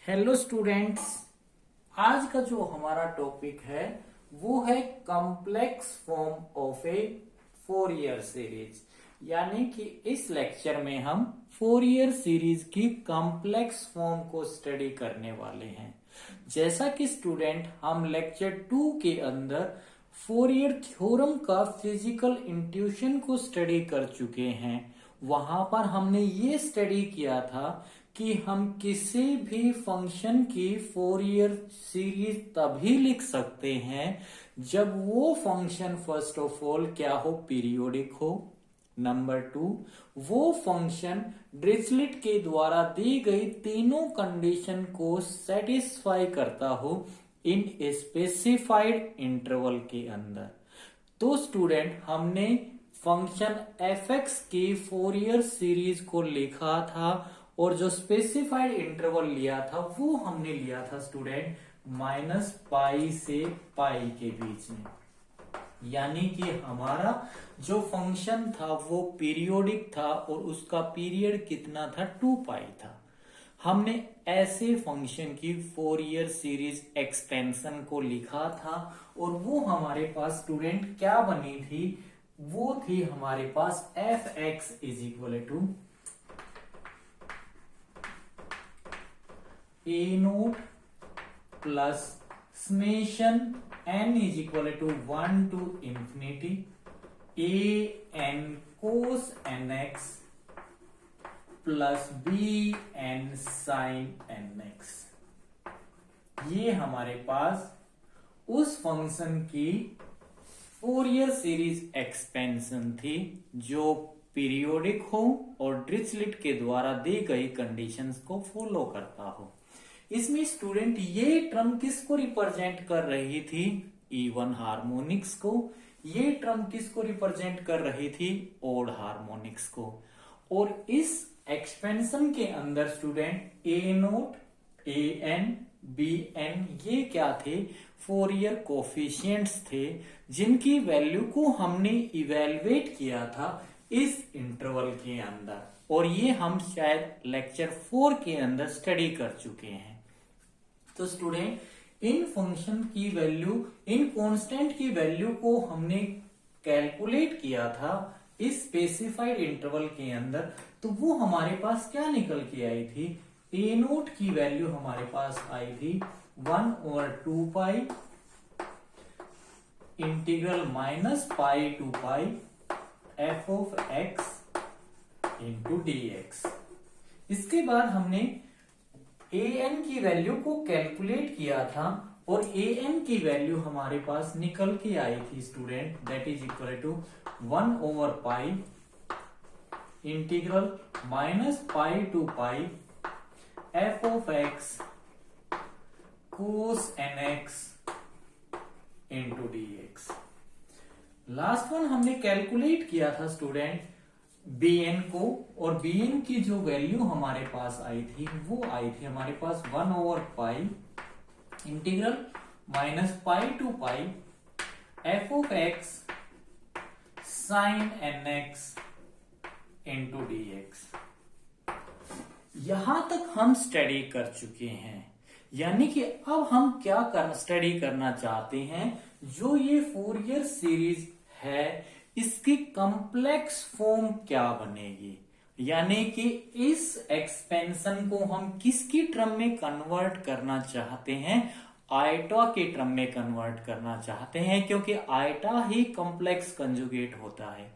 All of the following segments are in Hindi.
Hello students. आज का जो हमारा टॉपिक है वो है complex form of a Fourier series. यानी कि इस लेक्चर में हम फोरियर सीरीज की कॉम्प्लेक्स फॉर्म को स्टडी करने वाले हैं। जैसा कि स्टूडेंट हम लेक्चर 2 के अंदर फोरियर थ्योरम का फिजिकल इंट्यूशन को स्टडी कर चुके हैं, वहां पर हमने ये स्टडी किया था कि हम किसी भी फंक्शन की फोरियर सीरीज तभी लिख सकते हैं जब वो फंक्शन फर्स्ट ऑफ ऑल क्या हो, पीरियोडिक हो। नंबर 2, वो फंक्शन डिरिचलेट के द्वारा दी गई तीनों कंडीशन को सेटिस्फाई करता हो इन स्पेसिफाइड इंटरवल के अंदर। तो स्टूडेंट हमने फंक्शन एफ एक्स की फोरियर सीरीज को लिखा था और जो स्पेसिफाइड इंटरवल लिया था वो हमने लिया था स्टूडेंट -पाई से पाई के बीच में। यानी कि हमारा जो फंक्शन था वो पीरियोडिक था और उसका पीरियड कितना था, 2 पाई था। हमने ऐसे फंक्शन की फोरियर सीरीज एक्सपेंशन को लिखा था और वो हमारे पास स्टूडेंट क्या बनी थी, वो थी हमारे पास F x is equal to A naught plus summation n is equal to 1 to infinity A N cos N x plus B N sine N x. ये हमारे पास उस फंक्शन की फोरियर सीरीज एक्सपेंशन थी जो पीरियोडिक हो और डिरिचलेट के द्वारा दी गई कंडीशंस को फॉलो करता हो। इसमें स्टूडेंट ये टर्म किसको रिप्रेजेंट कर रही थी, इवन हार्मोनिक्स को। ये टर्म किसको रिप्रेजेंट कर रही थी, ओड हार्मोनिक्स को। और इस एक्सपेंशन के अंदर student A note, A N, B n ये क्या थे, फोरियर कोफिशिएंट्स थे जिनकी वैल्यू को हमने इवेलुएट किया था इस इंटरवल के अंदर, और ये हम शायद लेक्चर 4 के अंदर स्टडी कर चुके हैं। तो स्टूडेंट इन फंक्शन की वैल्यू, इन कांस्टेंट की वैल्यू को हमने कैलकुलेट किया था इस स्पेसिफाइड इंटरवल के अंदर। तो वो हमारे पास क्या निकल के आई थी, ए नोट की वैल्यू हमारे पास आई थी 1/2 pi integral -pi to pi F of X into D X. इसके बाद हमने ए एन की वैल्यू को कैलकुलेट किया था और ए एन की वैल्यू हमारे पास निकल के आई थी student, that is equal to pi integral -pi to pi F of X cos N x into D X. Last one हमने कैलकुलेट किया था स्टूडेंट bn को, और bn की जो वैल्यू हमारे पास आई थी वो आई थी हमारे पास pi integral -pi to pi F of x sine N x into D X. यहां तक हम स्टडी कर चुके हैं। यानी कि अब हम क्या स्टडी करना चाहते हैं, जो ये फोरियर सीरीज है इसकी कॉम्प्लेक्स फॉर्म क्या बनेगी। यानी कि इस एक्सपेंशन को हम किसकी टर्म में कन्वर्ट करना चाहते हैं, आयटा के टर्म में कन्वर्ट करना चाहते हैं, क्योंकि आयटा ही कॉम्प्लेक्स कंजुगेट होता है,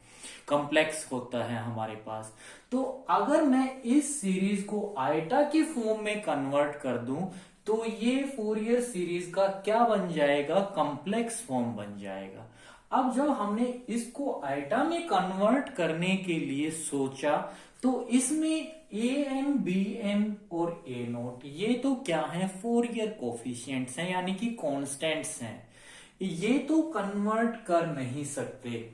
कॉम्प्लेक्स होता है हमारे पास। तो अगर मैं इस सीरीज को आयटा की फॉर्म में कन्वर्ट कर दूं तो ये फोरियर सीरीज का क्या बन जाएगा, कॉम्प्लेक्स फॉर्म बन जाएगा। अब जब हमने इसको आयटा में कन्वर्ट करने के लिए सोचा तो इसमें ए एन, बी एन और ए नोट ये तो क्या है, फोरियर कोफिशिएंट्स हैं, यानी कि कांस्टेंट्स हैं। ये तो कन्वर्ट कर नहीं सकते।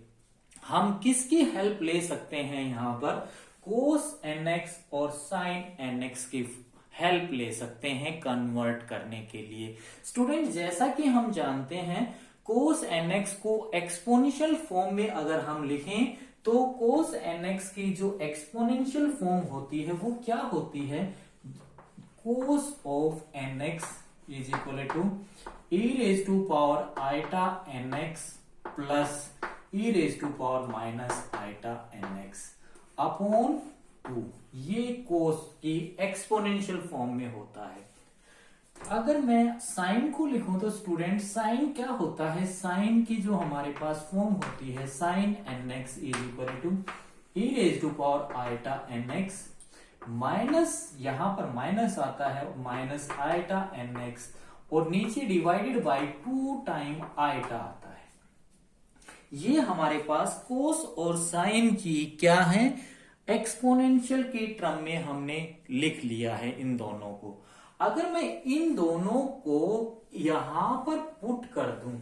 हम किसकी हेल्प ले सकते हैं, यहां पर कोस एन एक्स और साइन एन एक्स की हेल्प ले सकते हैं कन्वर्ट करने के लिए। स्टूडेंट जैसा कि हम जानते हैं कोस एन एक्स को एक्सपोनेंशियल फॉर्म में अगर हम लिखें तो कोस एन एक्स की जो एक्सपोनेंशियल फॉर्म होती है वो क्या होती है, cos of n x is equal to e raise to power iota N x plus E raise to power minus iota N x upon 2। ये कोस की एक्सपोनेंशियल फॉर्म में होता है। अगर मैं साइन को लिखूं तो स्टूडेंट साइन क्या होता है, साइन की जो हमारे पास फॉर्म होती है sine N x is equal to e raise to power iota N x minus, यहां पर माइनस आता है माइनस आइटा एन एक्स और नीचे डिवाइडेड बाय 2 टाइम आइटा आता है। ये हमारे पास कोस और साइन की क्या है, एक्सपोनेंशियल के टर्म में हमने लिख लिया है इन दोनों को। अगर मैं इन दोनों को यहां पर पुट कर दूं,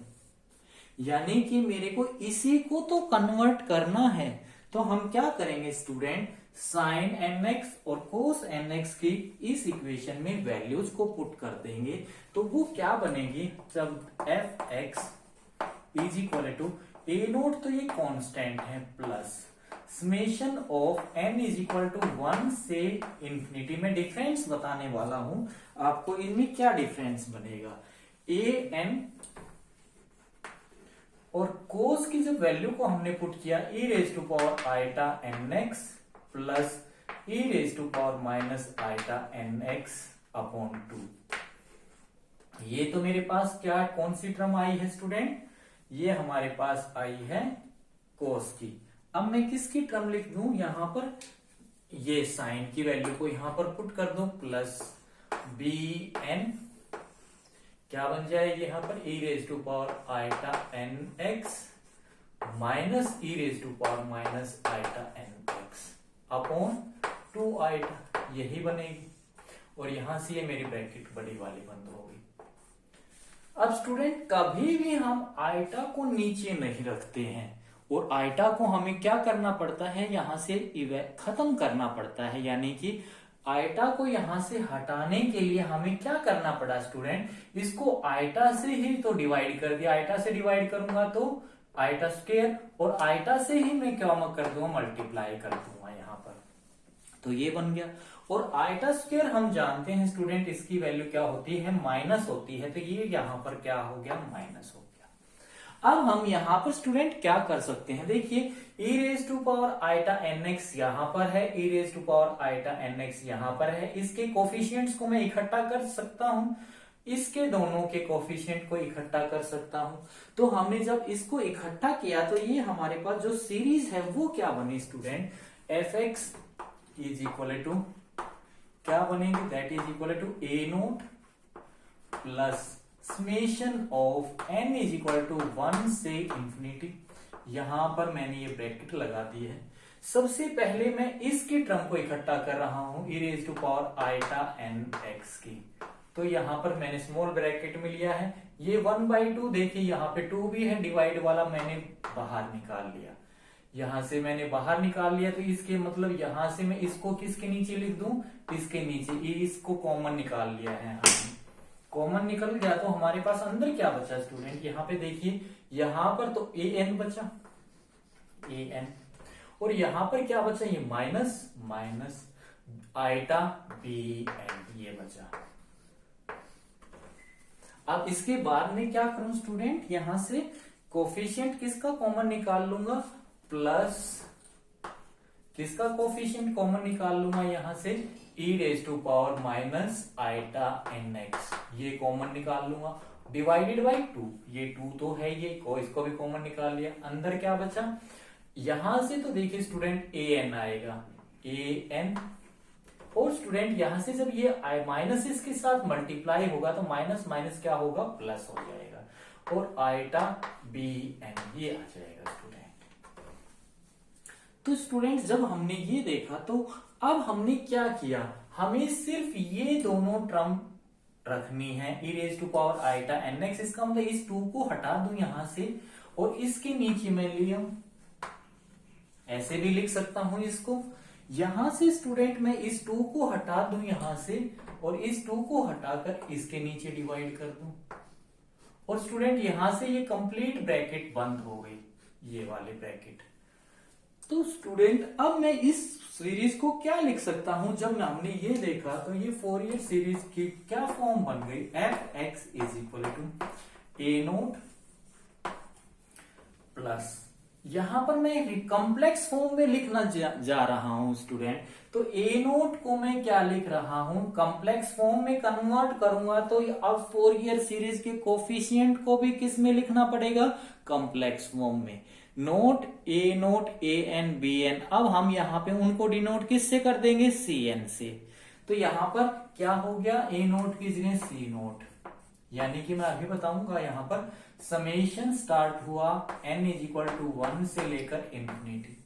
यानी कि मेरे को इसी को तो कन्वर्ट करना है, तो हम क्या करेंगे स्टूडेंट, साइन एन एक्स और कोस एन एक्स की इस इक्वेशन में वैल्यूज को पुट कर देंगे। तो वो क्या बनेगी, जब f x is equal to A naught, तो ये कांस्टेंट है, plus summation of n is equal to 1 से इंफिनिटी। में डिफरेंस बताने वाला हूं आपको, इनमें क्या डिफरेंस बनेगा, ए एन और कोस की जब वैल्यू को हमने पुट किया E raise to power iota N x plus E raise to power minus iota N x upon 2। ये तो मेरे पास क्या, कौन सी टर्म आई है स्टूडेंट, ये हमारे पास आई है कोस की। अब मैं किसकी टर्म लिख दूं, यहां पर ये साइन की वैल्यू को यहां पर पुट कर दूं, प्लस बी एन क्या बन जाएगी यहां पर, E raise to power iota N x minus E raise to power minus iota N x upon 2 iota, यही बनेगी। और यहां से ये मेरी ब्रैकेट बड़ी वाली बंद हो गई। अब स्टूडेंट कभी भी हम आइटा को नीचे नहीं रखते हैं, और आइटा को हमें क्या करना पड़ता है, यहां से खत्म करना पड़ता है, यानी कि आइटा को यहां से हटाने के लिए हमें क्या करना पड़ा स्टूडेंट, इसको आइटा से ही तो डिवाइड कर दिया, आइटा से डिवाइड करूंगा तो आइटा स्क्वायर, और आइटा से ही मैं क्या कर दूंगा, मल्टीप्लाई कर दूंगा यहां पर, तो ये बन गया। और आइटा स्क्वायर हम जानते हैं स्टूडेंट, इसकी वैल्यू क्या होती है, माइनस होती है, तो ये यहां पर क्या हो गया, माइनस हो गया। अब हम यहां पर स्टूडेंट क्या कर सकते हैं, देखिए E raise to power iota N X यहां पर है, E raise to power iota N X यहां पर है, इसके कोफिशिएंट्स को मैं इकट्ठा कर सकता हूं, इसके दोनों के कोफिशिएंट को इकट्ठा कर सकता हूं। तो हमने जब इसको इकट्ठा किया तो ये हमारे पास जो सीरीज है वो क्या बनी student, f x is equal to क्या बनेगी, that is equal to A naught plus summation of n is equal to 1 से इंफिनिटी। यहां पर मैंने ये ब्रैकेट लगा दी है। सबसे पहले मैं इसकी टर्म को इकट्ठा कर रहा हूं, E raise to power iota N X की, तो यहां पर मैंने स्मॉल ब्रैकेट में लिया है, ये 1/2, देखिए यहां पे 2 भी है, डिवाइड वाला मैंने बाहर निकाल लिया, यहां से मैंने बाहर निकाल लिया, तो इसके मतलब यहां से मैं इसको किसके नीचे लिख दूं, इसके नीचे, इसको कॉमन निकाल लिया है, कॉमन निकल गया, तो हमारे पास अंदर क्या बचा स्टूडेंट, यहाँ पे देखिए, यहां पर तो ए एन बचा, ए एन, और यहां पर क्या बचा, ये minus minus iota B n, ये बचा। अब इसके बाद में क्या करूं स्टूडेंट, यहां से कोफिशिएंट किसका कॉमन निकाल लूंगा, प्लस किसका कोफिशिएंट कॉमन निकाल लूंगा, यहां से E raise to power minus iota N x, ये कॉमन निकाल लूंगा, डिवाइडेड बाई 2, ये 2 तो है, ये इसको भी कॉमन निकाल लिया, अंदर क्या बचा, यहां से तो देखिए स्टूडेंट ए एन आएगा, ए एन, और स्टूडेंट यहां से जब ये माइनस इसके साथ मल्टीप्लाई होगा तो माइनस माइनस क्या होगा, प्लस हो जाएगा, और आइटा बी एन ये आ जाएगा स्टूडेंट। तो स्टूडेंट जब हमने ये देखा तो अब हमने क्या किया, हमें सिर्फ ये दोनों टर्म रखनी है, E raise to power iota N X, इसका मतलब इस 2 को हटा दूं यहां से, और इसके नीचे मैं लिया, ऐसे भी लिख सकता हूं इसको, यहां से स्टूडेंट मैं इस 2 को हटा दूं यहां से, और इस 2 को हटाकर इसके नीचे डिवाइड कर दूं, और स्टूडेंट यहां से ये कंप्लीट ब्रैकेट बंद हो गई, ये वाली ब्रैकेट। तो स्टूडेंट अब मैं इस सीरीज को क्या लिख सकता हूं? जब हमने ये देखा तो ये फोरियर सीरीज की क्या फॉर्म बन गई? F x is equal to A naught plus, यहां पर मैं कॉम्प्लेक्स फॉर्म में लिखना जा रहा हूं स्टूडेंट। तो ए नोट को मैं क्या लिख रहा हूं? कॉम्प्लेक्स फॉर्म में कन्वर्ट करूंगा तो अब फोरियर सीरीज के कोफिशिएंट को भी किस में लिखना पड़ेगा? कॉम्प्लेक्स फॉर्म में। Note A N B N, अब हम यहां पे उनको डिनोट किससे कर देंगे? सी एन से। तो यहां पर क्या हो गया? ए नोट की जगह सी नोट, यानी कि मैं अभी बताऊंगा। यहां पर समेशन स्टार्ट हुआ n इज इक्वल टू 1 से लेकर इंफिनिटी।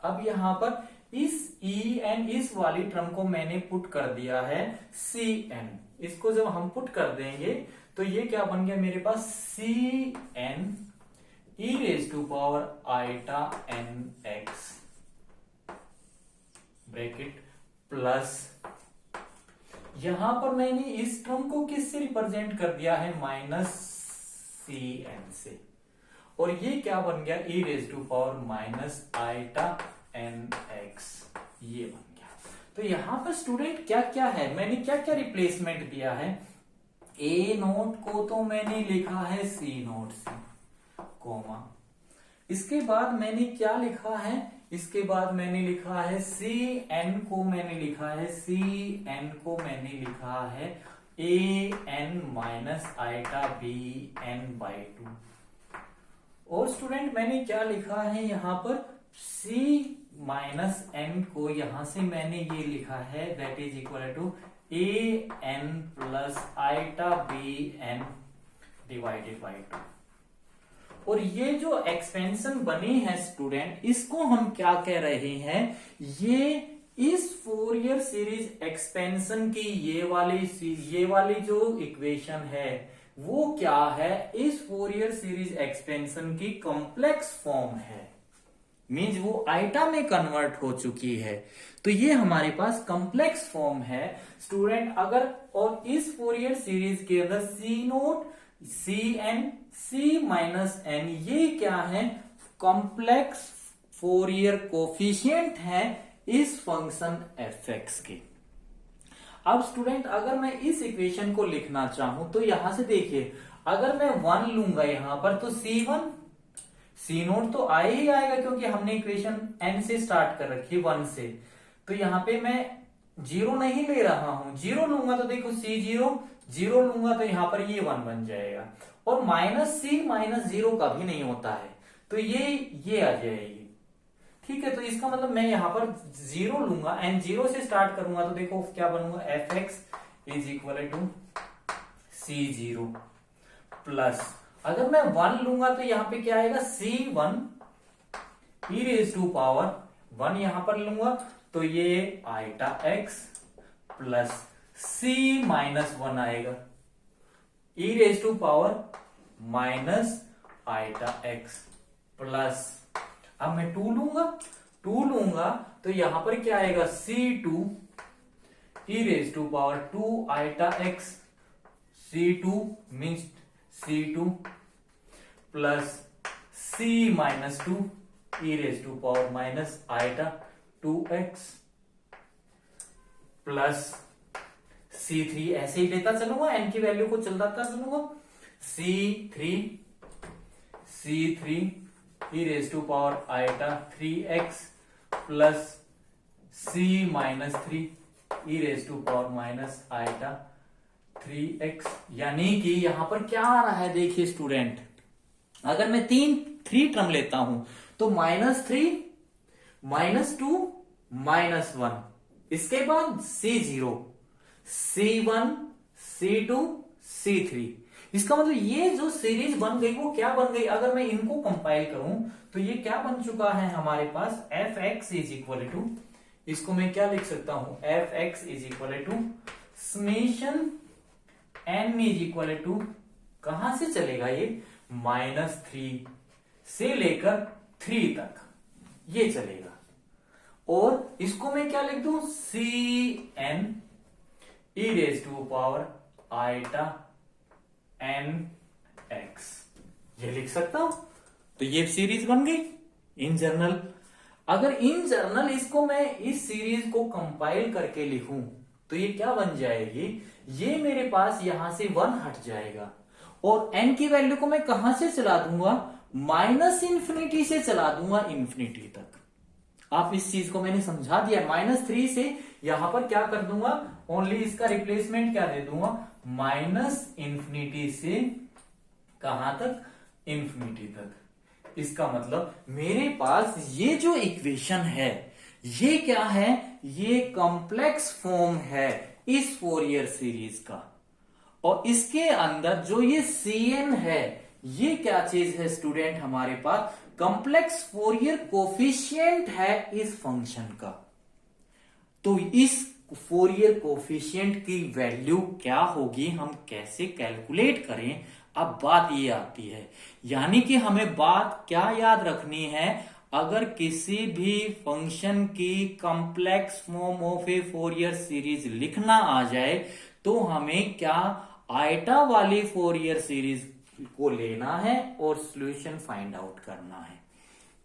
अब यहां पर इस ई एन, इस वाली टर्म को मैंने पुट कर दिया है सी एन। इसको जब हम पुट कर देंगे तो ये क्या बन गया मेरे पास? C N E raise to power iota N X bracket plus, यहां पर मैंने इस टर्म को किससे रिप्रेजेंट कर दिया है? माइनस सी एन से। और ये क्या बन गया? E raise to power minus iota N x, ये बन गया। तो यहां पर स्टूडेंट क्या क्या है, मैंने क्या क्या रिप्लेसमेंट दिया है? ए नोट को तो मैंने लिखा है सी नोट से, कोमा। इसके बाद मैंने क्या लिखा है? इसके बाद मैंने लिखा है सी एन को मैंने लिखा है, सी एन को मैंने लिखा है A N minus iota B N by 2। और स्टूडेंट मैंने क्या लिखा है यहां पर? सी माइनस एन को यहां से मैंने ये लिखा है that is equal to a n plus iota B n divided by 2। और ये जो एक्सपेंशन बनी है स्टूडेंट, इसको हम क्या कह रहे हैं? ये इस फोरियर सीरीज एक्सपेंशन की ये वाली जो इक्वेशन है वो क्या है? इस फोरियर सीरीज एक्सपेंशन की कॉम्प्लेक्स फॉर्म है, मींस वो आइटा में कन्वर्ट हो चुकी है। तो ये हमारे पास कॉम्प्लेक्स फॉर्म है स्टूडेंट। अगर और इस फोरियर सीरीज के अंदर C naught C N C minus N, ये क्या है? कॉम्प्लेक्स फोरियर कोफिशिएंट है इस फंक्शन एफ एक्स के। अब स्टूडेंट अगर मैं इस इक्वेशन को लिखना चाहूं तो यहां से देखिए, अगर मैं 1 लूंगा यहां पर तो C1 सी नोट तो आए ही आएगा, क्योंकि हमने इक्वेशन n से स्टार्ट कर रखी 1 से। तो यहां पे मैं 0 नहीं ले रहा हूं, 0 लूंगा तो देखो C0, 0 लूंगा तो यहां पर ये 1 बन जाएगा। और माइनस सी माइनस 0 का भी नहीं होता है, तो ये आ जाएगी। ठीक है, तो इसका मतलब मैं यहां पर 0 लूंगा एंड 0 से स्टार्ट करूंगा तो देखो क्या बनूंगा? F x is equal to C0 plus, अगर मैं 1 लूंगा तो यहां पे क्या आएगा? C1 E raise to power 1 यहां पर लूंगा तो ये iota X plus C minus 1 आएगा E raise to power minus iota X plus, अब मैं 2 लूंगा तो यहां पर क्या आएगा? C2 e raise to power 2 iota x, C2 means C2 plus C minus 2 e raise to power minus iota 2x plus C3, ऐसे ही लेता चलूंगा, n की वैल्यू को चलता चलूंगा। C3 e raise to power iota 3x plus C minus 3 e raise to power minus iota 3x, यानी कि यहां पर क्या आ रहा है? देखिए स्टूडेंट, अगर मैं 3 टर्म लेता हूं तो -3 -2 -1, इसके बाद C0 C1 C2 C3। इसका मतलब ये जो सीरीज बन गई वो क्या बन गई? अगर मैं इनको कंपाइल करूं तो ये क्या बन चुका है हमारे पास? F x is equal to, इसको मैं क्या लिख सकता हूं? F x is equal to summation n is equal to, कहां से चलेगा ये? -3 से लेकर 3 तक ये चलेगा। और इसको मैं क्या लिख दूं? CN e raise to power iota NX, ये लिख सकता हूं। तो ये सीरीज बन गई इन जनरल। अगर इन जर्नल इसको मैं इस सीरीज को कंपाइल करके लिखूं तो ये क्या बन जाएगी, ये मेरे पास यहां से 1 हट जाएगा और n की वैल्यू को मैं कहां से चला दूंगा, -इंफिनिटी से चला दूंगा इंफिनिटी तक। आप इस चीज को मैंने समझा दिया। -3 से यहां पर क्या कर दूंगा, ओनली इसका रिप्लेसमेंट क्या दे दूंगा, -इंफिनिटी से कहां तक, इंफिनिटी तक। इसका मतलब मेरे पास ये जो इक्वेशन है ये क्या है, ये कॉम्प्लेक्स फॉर्म है इस फोरियर सीरीज का। और इसके अंदर जो ये Cn है ये क्या चीज है स्टूडेंट, हमारे पास कॉम्प्लेक्स फोरियर कोफिशिएंट है इस फंक्शन का। तो इस फोरियर कोफिशिएंट की वैल्यू क्या होगी, हम कैसे कैलकुलेट करें, अब बात ये आती है। यानी कि हमें बात क्या याद रखनी है, अगर किसी भी फंक्शन की complex form of a Fourier series लिखना आ जाए तो हमें क्या आइटा वाली फोरियर सीरीज को लेना है और सॉल्यूशन फाइंड आउट करना है।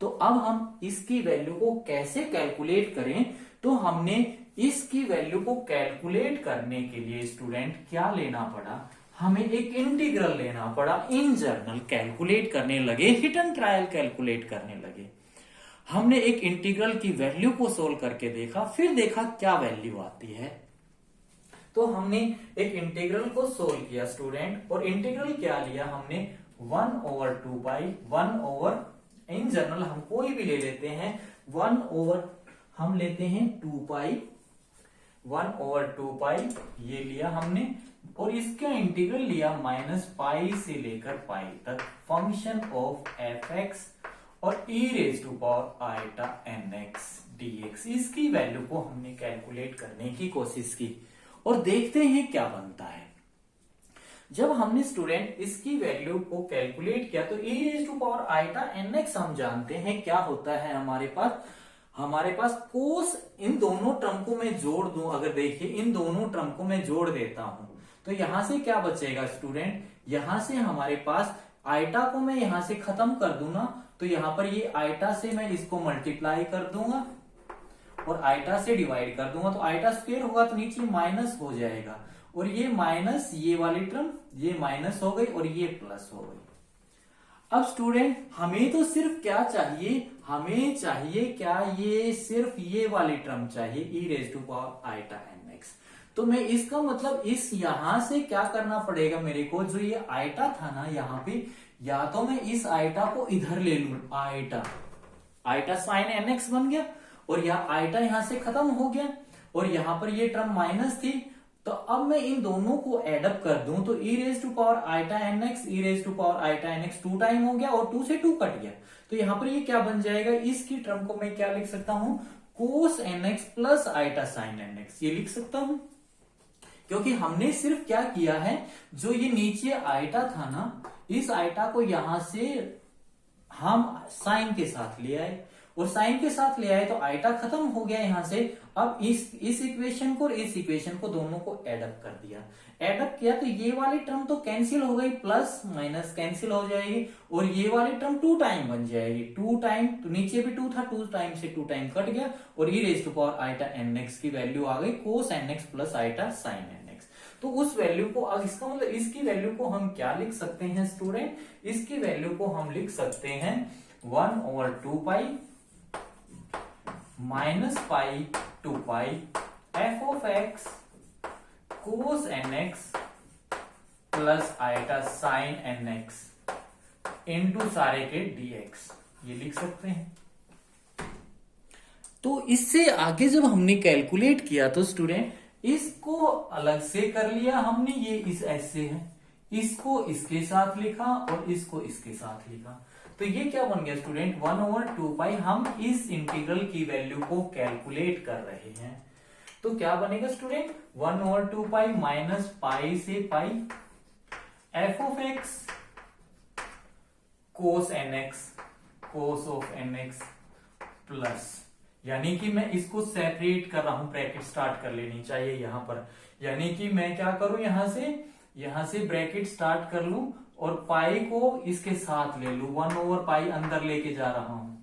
तो अब हम इसकी वैल्यू को कैसे कैलकुलेट करें, तो हमने इसकी वैल्यू को कैलकुलेट करने के लिए स्टूडेंट क्या लेना पड़ा, हमें एक इंटीग्रल लेना पड़ा। इन जर्नल कैलकुलेट करने लगे, हिट एंड ट्रायल कैलकुलेट करने लगे। हमने एक इंटीग्रल की वैल्यू को सोल्व करके देखा, फिर देखा क्या वैल्यू आती है। तो हमने एक इंटीग्रल को सोल्व किया स्टूडेंट, और इंटीग्रल क्या लिया हमने, 1/2 1/, इन जनरल हम कोई भी ले लेते हैं, 1/, हम लेते हैं 2 1/2 ये लिया हमने, और इसका इंटीग्रल लिया -π से लेकर π तक, फंक्शन ऑफ f(x) और e⁻⁰nx dx। इसकी वैल्यू को हमने कैलकुलेट करने की कोशिश की और देखते हैं क्या बनता है। जब हमने स्टूडेंट इसकी वैल्यू को कैलकुलेट किया तो e⁻⁰nx हम जानते हैं क्या होता है हमारे पास कोस, इन दोनों टर्म को मैं जोड़ दूं, अगर देखिए इन दोनों टर्म को मैं जोड़ देता हूं तो यहां से क्या बचेगा स्टूडेंट, यहां से हमारे पास आइटा को मैं यहां से खत्म कर दूं ना, तो यहां पर ये आइटा से मैं इसको मल्टीप्लाई कर दूंगा और आइटा से डिवाइड कर दूंगा, तो आइटा स्क्वायर होगा तो नीचे माइनस हो जाएगा, और ये माइनस, ये वाली टर्म ये माइनस हो गई और ये प्लस हो गई। अब स्टूडेंट हमें तो सिर्फ क्या चाहिए, हमें चाहिए क्या, ये सिर्फ ये वाली टर्म चाहिए e⁻⁰nx। तो मैं इसका मतलब इस यहां से क्या करना पड़ेगा मेरे को, जो ये आइटा था ना यहाँ पे, या तो मैं इस आइटा को इधर ले लूं, आइटा साइन nx बन गया, और यह आइटा यहां से खत्म हो गया, और यहां पर ये टर्म माइनस थी, तो अब मैं इन दोनों को एडअप कर दूं तो e⁻⁰nx 2 टाइम हो गया और 2 से 2 कट गया, तो यहां पर ये क्या बन जाएगा, इसकी टर्म को मैं क्या लिख सकता हूं, cos nx plus iota sine nx, ये लिख सकता हूं। क्योंकि हमने सिर्फ क्या किया है, जो ये नीचे आइटा था ना, इस आइटा को यहां से हम साइन के साथ ले आए, और साइन के साथ ले आए तो आइटा खत्म हो गया यहां से। अब इस इक्वेशन को और इस इक्वेशन को दोनों को एडअप कर दिया, एडअप किया तो ये वाली टर्म तो कैंसिल हो गई, प्लस माइनस कैंसिल हो जाएगी, और ये वाली टर्म 2 टाइम बन जाएगी, 2 टाइम, तो नीचे भी 2 था, 2 टाइम से 2 टाइम कट गया, और e⁻⁰nx की वैल्यू आ गई cos nx plus iota sine nx। तो उस वैल्यू को, अब इसका मतलब इसकी वैल्यू को हम क्या लिख सकते हैं स्टूडेंट, इसकी वैल्यू को हम लिख सकते हैं 1/2 -π to π f(x) cos nx plus iota sine nx into सारे के dx, ये लिख सकते हैं। तो इससे आगे जब हमने कैलकुलेट किया तो स्टूडेंट इसको अलग से कर लिया हमने, ये इस ऐसे है, इसको इसके साथ लिखा और इसको इसके साथ लिखा, तो ये क्या बन गया स्टूडेंट, 1/2 हम इस इंटीग्रल की वैल्यू को कैलकुलेट कर रहे हैं, तो क्या बनेगा स्टूडेंट, 1/2 माइनस पाई से पाई f(x) cos nx cos of nx plus, यानी कि मैं इसको सेपरेट कर रहा हूं, ब्रैकेट स्टार्ट कर लेनी चाहिए यहां पर, यानी कि मैं क्या करूं, यहां से ब्रैकेट स्टार्ट कर लूं और पाई को इसके साथ ले लू, 1/π अंदर लेके जा रहा हूं,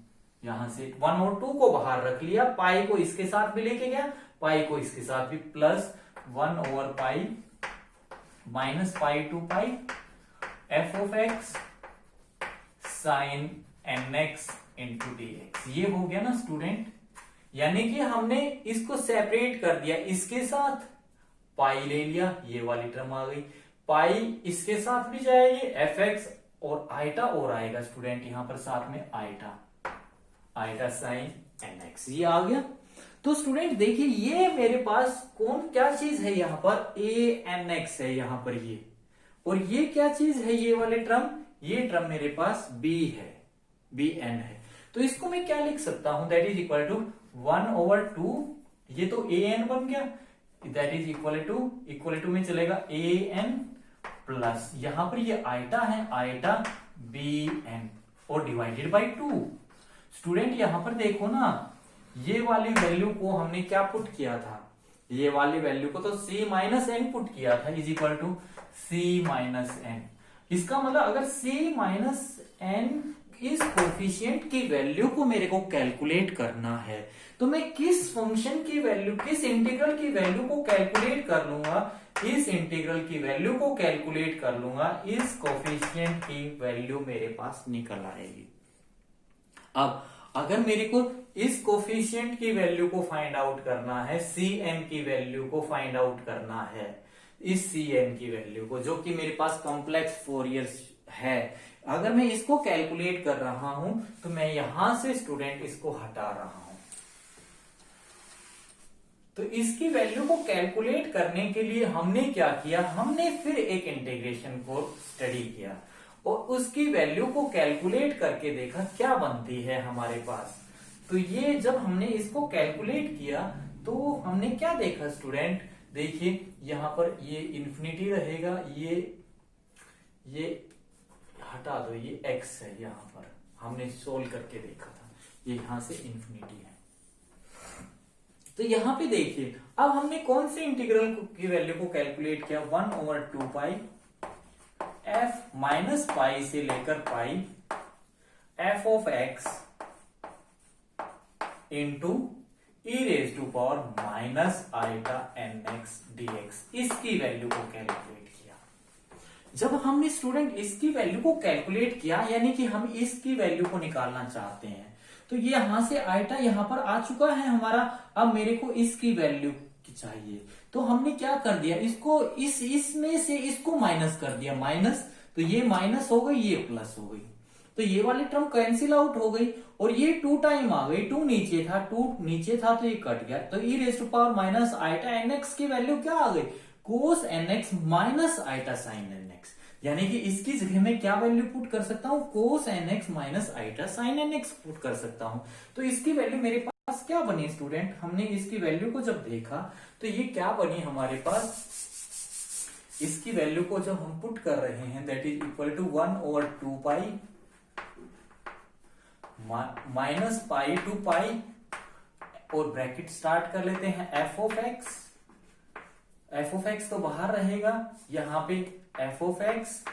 यहां से 1 और 2 को बाहर रख लिया, पाई को इसके साथ भी लेके गया, पाई को इसके साथ भी, plus 1 over pi minus pi to pi F of x sine N x into D x. ये हो गया ना स्टूडेंट, यानी कि हमने इसको सेपरेट कर दिया, इसके साथ पाई ले लिया, ये वाली टर्म आ गई, पाई इसके साथ भी जाएगी एफ एक्स और आइटा और आएगा स्टूडेंट यहां पर साथ में iota, iota sine N x, ये आ गया। तो स्टूडेंट देखिए ये मेरे पास कौन क्या चीज है, यहां पर ए एन एक्स है यहां पर ये, और ये क्या चीज है, ये वाले टर्म, ये टर्म मेरे पास बी है, बी एन है। तो इसको मैं क्या लिख सकता हूं, that is equal to 1 over 2, ये तो ए एन बन गया, दैट इज इक्वल टू में चलेगा ए एन प्लस यहां पर ये आइटा है, आइटा बी एन और डिवाइडेड बाई 2। स्टूडेंट यहां पर देखो ना, ये वाली वैल्यू को हमने क्या पुट किया था, ये वाली वैल्यू को तो c माइनस एन पुट किया था, is equal to c minus n. इसका मतलब अगर c माइनस एन इस कोफिशिएंट की वैल्यू को मेरे को कैलकुलेट करना है, तो मैं किस फंक्शन की वैल्यू, किस इंटीग्रल की वैल्यू को कैलकुलेट कर लूंगा, इस इंटीग्रल की वैल्यू को कैलकुलेट कर लूंगा, इस कोफिशिएंट की वैल्यू मेरे पास निकल आएगी। अब अगर मेरे को इस कोफिशिएंट की वैल्यू को फाइंड आउट करना है, सी एन की वैल्यू को फाइंड आउट करना है, इस सी एन की वैल्यू को, जो कि मेरे पास कॉम्प्लेक्स फोरियर्स है, अगर मैं इसको कैलकुलेट कर रहा हूं तो मैं यहां से स्टूडेंट इसको हटा रहा हूं। तो इसकी वैल्यू को कैलकुलेट करने के लिए हमने क्या किया, हमने फिर एक इंटीग्रेशन को स्टडी किया और उसकी वैल्यू को कैलकुलेट करके देखा क्या बनती है हमारे पास। तो ये जब हमने इसको कैलकुलेट किया तो हमने क्या देखा स्टूडेंट, देखिए यहां पर ये इंफिनिटी रहेगा, ये हटा दो, ये x है, यहां पर हमने सोल्व करके देखा था, ये यहां से इंफिनिटी है। तो यहां पे देखिए अब हमने कौन से इंटीग्रल की वैल्यू को कैलकुलेट किया, 1 over 2 pi F minus pi से लेकर pi F of X into E raise to power minus iota N X D X, इसकी वैल्यू को कैलकुलेट किया। जब हमने स्टूडेंट इसकी वैल्यू को कैलकुलेट किया, यानी कि हम इसकी वैल्यू को निकालना चाहते हैं, तो ये यहां से आइटा यहां पर आ चुका है हमारा, अब मेरे को इसकी वैल्यू चाहिए, तो हमने क्या कर दिया, इसको इसमें से इसको माइनस कर दिया, माइनस, तो ये माइनस हो गई, ये प्लस हो गई, तो ये वाली टर्म कैंसिल आउट हो गई और ये 2 टाइम आ गई, 2 नीचे था, 2 नीचे था तो ये कट गया, तो E raise to power minus iota N X की वैल्यू क्या आ गई, cos N x minus iota sine N X, यानी कि इसकी जगह में क्या वैल्यू पुट कर सकता हूं, cos N x minus iota sine N X put कर सकता हूं। तो इसकी वैल्यू मेरे पास क्या बनी स्टूडेंट, हमने इसकी वैल्यू को जब देखा तो ये क्या बनी हमारे पास, इसकी वैल्यू को जब हम पुट कर रहे हैं that is equal to 1 over 2 pi minus pi to pi और ब्रैकेट स्टार्ट कर लेते हैं एफ ऑफ एक्स तो बाहर रहेगा, यहां पे एफ ऑफ एक्स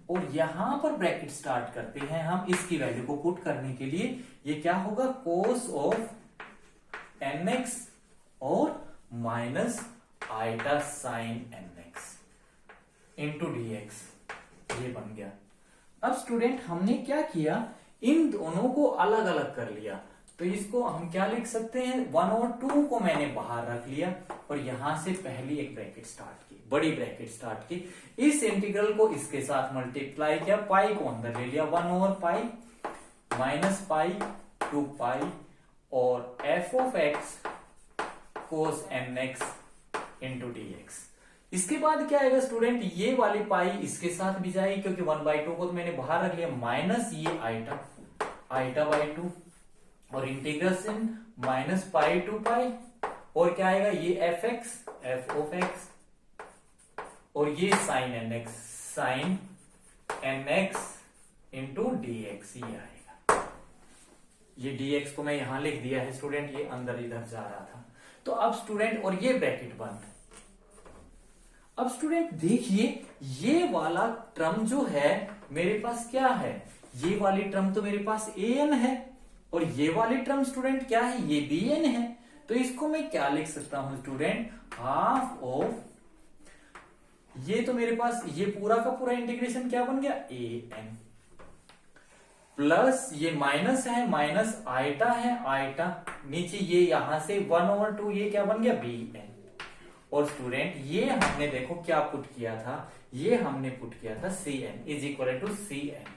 और यहां पर ब्रैकेट स्टार्ट करते हैं हम इसकी वैल्यू को पुट करने के लिए, ये क्या होगा कोस ऑफ एन एक्स और minus iota sine N x into D x, ये बन गया। अब स्टूडेंट हमने क्या किया, इन दोनों को अलग अलग कर लिया, तो इसको हम क्या लिख सकते हैं, 1 और 2 को मैंने बाहर रख लिया और यहां से पहली एक ब्रैकेट स्टार्ट की, बड़ी ब्रैकेट स्टार्ट की, इस इंटीग्रल को इसके साथ मल्टीप्लाई किया, पाई को अंदर ले लिया, 1 over pi minus pi to pi और F of X cos N x into D X. इसके बाद क्या आएगा स्टूडेंट, ये वाली पाई इसके साथ भी जाएगी क्योंकि 1/2 को तो मैंने बाहर रख लिया, माइनस ये आइटा बाई 2 और integration minus pi to pi और क्या आएगा, ये एफ ऑफ एक्स और ये sine N x into D x, ये आएगा। ये डी एक्स को मैं यहां लिख दिया है स्टूडेंट, ये अंदर इधर जा रहा था। तो अब स्टूडेंट और ये ब्रैकेट बंद। अब स्टूडेंट देखिए ये वाला टर्म जो है मेरे पास क्या है, ये वाली टर्म तो मेरे पास ए एन है, और ये वाली टर्म स्टूडेंट क्या है, ये भी n है, तो इसको मैं क्या लिख सकता हूं स्टूडेंट, हाफ ऑफ, ये तो मेरे पास ये पूरा का पूरा इंटीग्रेशन क्या बन गया, an प्लस ये माइनस है, माइनस आइटा है, आइटा नीचे ये यहां से 1/2 ये क्या बन गया, bn। और स्टूडेंट ये हमने देखो क्या पुट किया था, ये हमने पुट किया था cn is equal to cn।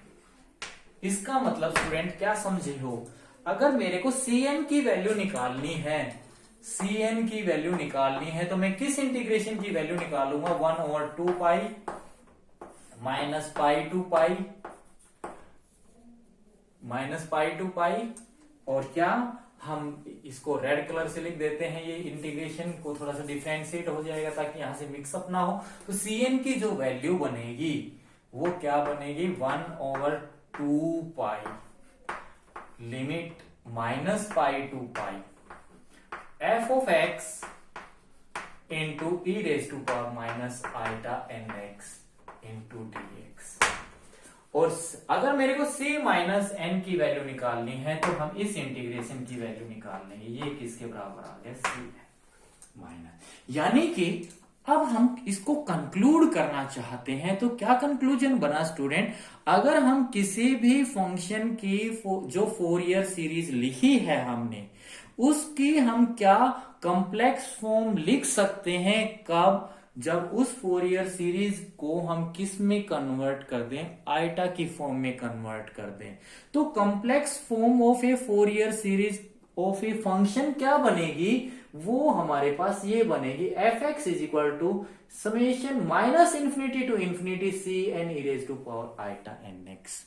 इसका मतलब स्टूडेंट क्या समझे हो, अगर मेरे को cn की वैल्यू निकालनी है, cn की वैल्यू निकालनी है, तो मैं किस इंटीग्रेशन की वैल्यू निकालूंगा, 1/2 pi minus pi to pi minus pi to pi, और क्या हम इसको रेड कलर से लिख देते हैं, ये इंटीग्रेशन को थोड़ा सा डिफ्रेंशिएट हो जाएगा ताकि यहां से मिक्सअप ना हो। तो cn की जो वैल्यू बनेगी वो क्या बनेगी, 1/2 pi limit minus pi to pi f of x into e raise to power minus iota nx into dx। और अगर मेरे को c माइनस एन की वैल्यू निकालनी है तो हम इस इंटीग्रेशन की वैल्यू निकाल लेंगे, ये किसके बराबर आ गया, c माइनस। यानी कि अब हम इसको कंक्लूड करना चाहते हैं, तो क्या कंक्लूजन बना स्टूडेंट, अगर हम किसी भी फंक्शन की जो फोरियर सीरीज लिखी है हमने, उसकी हम क्या कॉम्प्लेक्स फॉर्म लिख सकते हैं, कब, जब उस फोरियर सीरीज को हम किस में कन्वर्ट कर दें, आइटा की फॉर्म में कन्वर्ट कर दें। तो complex form of a Fourier series of a function क्या बनेगी, वो हमारे पास ये बनेगी, f x is equal to summation minus infinity to infinity c N E raise to power iota N x.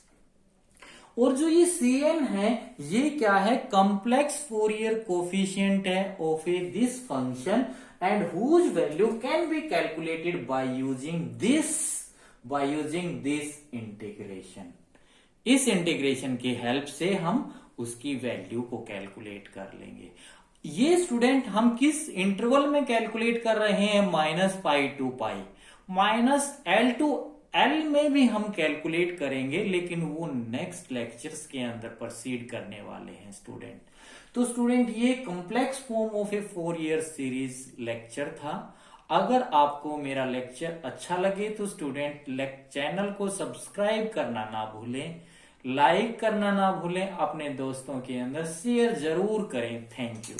और जो ये cn है ये क्या है, कॉम्प्लेक्स फोरियर कोफिशिएंट है of a this function and whose value can be calculated by using this integration. इस इंटीग्रेशन की हेल्प से हम उसकी वैल्यू को कैलकुलेट कर लेंगे। ये स्टूडेंट हम किस इंटरवल में कैलकुलेट कर रहे हैं, minus pi to pi, minus l to l में भी हम कैलकुलेट करेंगे, लेकिन वो नेक्स्ट लेक्चर्स के अंदर प्रोसीड करने वाले हैं स्टूडेंट। तो स्टूडेंट ये complex form of a Fourier series lecture था। अगर आपको मेरा लेक्चर अच्छा लगे तो स्टूडेंट चैनल को सब्सक्राइब करना ना भूलें, लाइक करना ना भूलें, अपने दोस्तों के अंदर शेयर जरूर करें। Thank you.